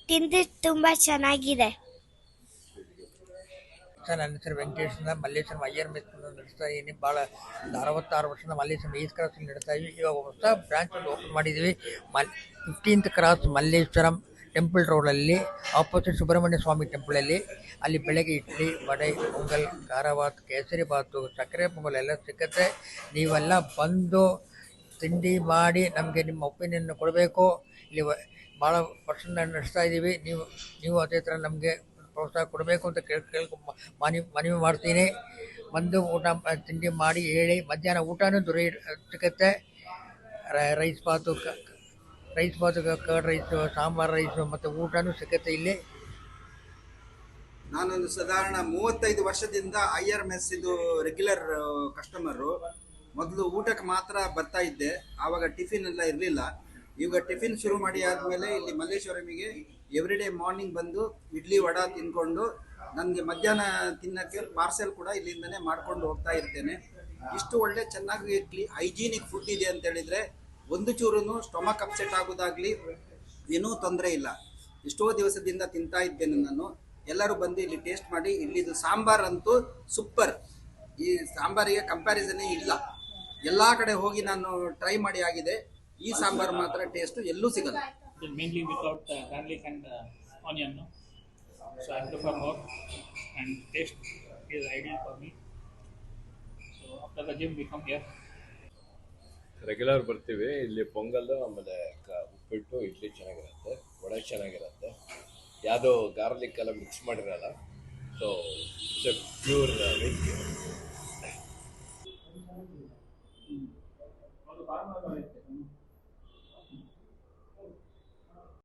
ತಿಂದು ತುಂಬಾ ಚೆನ್ನಾಗಿದೆ. ಸರ್, ನನ್ನ ಹೆಸರು ವೆಂಕಟೇಶ್ನ ಮಲ್ಲೇಶ್ವರಂ ಅಯ್ಯರ್ ಮೆಸ್ ನಡೆಸ್ತಾ ಇದ್ದೀನಿ. ಭಾಳ 66 ವರ್ಷದ ಮಲ್ಲೇಶ್ವರಂ ಈಸ್ಟ್ ಕ್ರಾಸ್ ನಡೆಸ್ತಾ ಇದ್ವಿ. ಇವಾಗ ಹೊಸ ಬ್ರಾಂಚ್ ಒಂದು ಓಪನ್ ಮಾಡಿದ್ದೀವಿ. 15th ಕ್ರಾಸ್ ಮಲ್ಲೇಶ್ವರಂ ಟೆಂಪಲ್ ರೋಡಲ್ಲಿ, ಆಪೋಸಿಟ್ ಸುಬ್ರಹ್ಮಣ್ಯ ಸ್ವಾಮಿ ಟೆಂಪಲಲ್ಲಿ. ಅಲ್ಲಿ ಬೆಳಗ್ಗೆ ಇಡ್ಲಿ, ವಡೆ, ಪೊಂಗಲ್, ಖಾರಬಾತ್, ಕೇಸರಿ ಬಾತು, ಸಕ್ಕರೆ ಪೊಂಗಲ್ ಎಲ್ಲ ಸಿಗುತ್ತೆ. ನೀವೆಲ್ಲ ಬಂದು ತಿಂಡಿ ಮಾಡಿ ನಮಗೆ ನಿಮ್ಮ ಒಪಿನಿಯನ್ ಕೊಡಬೇಕು. ಇಲ್ಲಿ ಭಾಳ ವರ್ಷದಿಂದ ನಡೆಸ್ತಾ ಇದ್ದೀವಿ. ನೀವು ಅದೇ ಥರ ನಮಗೆ ಪ್ರೋತ್ಸಾಹ ಕೊಡಬೇಕು ಅಂತ ಮನವಿ ಮಾಡ್ತೀನಿ. ಬಂದು ಊಟ ತಿಂಡಿ ಮಾಡಿ ಹೇಳಿ. ಮಧ್ಯಾಹ್ನ ಊಟನೂ ಸಿಗುತ್ತೆ. ರೈಸ್ ಬಾತು, ಕರ್ಡ್ ರೈಸು, ಸಾಂಬಾರು ರೈಸು ಮತ್ತು ಊಟನೂ ಸಿಗುತ್ತೆ ಇಲ್ಲಿ. ನಾನೊಂದು ಸಾಧಾರಣ 35 ವರ್ಷದಿಂದ ಅಯ್ಯರ್ ಮೆಸ್ ಇದು ರೆಗ್ಯುಲರ್ ಕಸ್ಟಮರು. ಮೊದಲು ಊಟಕ್ಕೆ ಮಾತ್ರ ಬರ್ತಾ ಇದ್ದೆ, ಆವಾಗ ಟಿಫಿನ್ ಎಲ್ಲ ಇರಲಿಲ್ಲ. ಈಗ ಟಿಫಿನ್ ಶುರು ಮಾಡಿ ಆದಮೇಲೆ ಇಲ್ಲಿ ಮಲ್ಲೇಶ್ವರಮಿಗೆ ಎವ್ರಿಡೇ ಮಾರ್ನಿಂಗ್ ಬಂದು ಇಡ್ಲಿ ವಡ ತಿನ್ಕೊಂಡು ನನಗೆ ಮಧ್ಯಾಹ್ನ ತಿನ್ನೋಕ್ಕೆ ಪಾರ್ಸೆಲ್ ಕೂಡ ಇಲ್ಲಿಂದನೇ ಮಾಡ್ಕೊಂಡು ಹೋಗ್ತಾ ಇರ್ತೇನೆ. ಇಷ್ಟು ಒಳ್ಳೆ ಚೆನ್ನಾಗಿ ಹೈಜೀನಿಕ್ ಫುಡ್ ಇದೆ ಅಂತ ಹೇಳಿದರೆ ಒಂದು ಚೂರು ಸ್ಟೊಮಕ್ ಅಪ್ಸೆಟ್ ಆಗೋದಾಗಲಿ ಏನೂ ತೊಂದರೆ ಇಲ್ಲ. ಎಷ್ಟೋ ದಿವಸದಿಂದ ತಿಂತಾ ಇದ್ದೇನೆ ನಾನು. ಎಲ್ಲರೂ ಬಂದು ಇಲ್ಲಿ ಟೇಸ್ಟ್ ಮಾಡಿ. ಇಲ್ಲಿದು ಸಾಂಬಾರ್ ಅಂತೂ ಸೂಪರ್. ಈ ಸಾಂಬಾರಿಗೆ ಕಂಪ್ಯಾರಿಸನ್ನೇ ಇಲ್ಲ. ಎಲ್ಲ ಕಡೆ ಹೋಗಿ ನಾನು ಟ್ರೈ ಮಾಡಿ ಆಗಿದೆ. ಈ ಸಾಂಬಾರ್ ಮಾತ್ರ ಟೇಸ್ಟ್ ಎಲ್ಲೂ ಸಿಗಲ್ಲ. Mainly without garlic and onion, no? So I prefer more, and taste is ideal for me. So after the gym we come here. Regular ಬರ್ತೀವಿ. ಇಲ್ಲಿ ಪೊಂಗಲ್, ಆಮೇಲೆ ಉಪ್ಪಿಟ್ಟು, ಇಡ್ಲಿ ಚೆನ್ನಾಗಿರುತ್ತೆ, ವಡೆ ಚೆನ್ನಾಗಿರುತ್ತೆ. ಯಾವುದೋ ಗಾರ್ಲಿಕ್ ಎಲ್ಲ ಮಿಕ್ಸ್ ಮಾಡಿರಲ್ಲ. So it's A pure veg.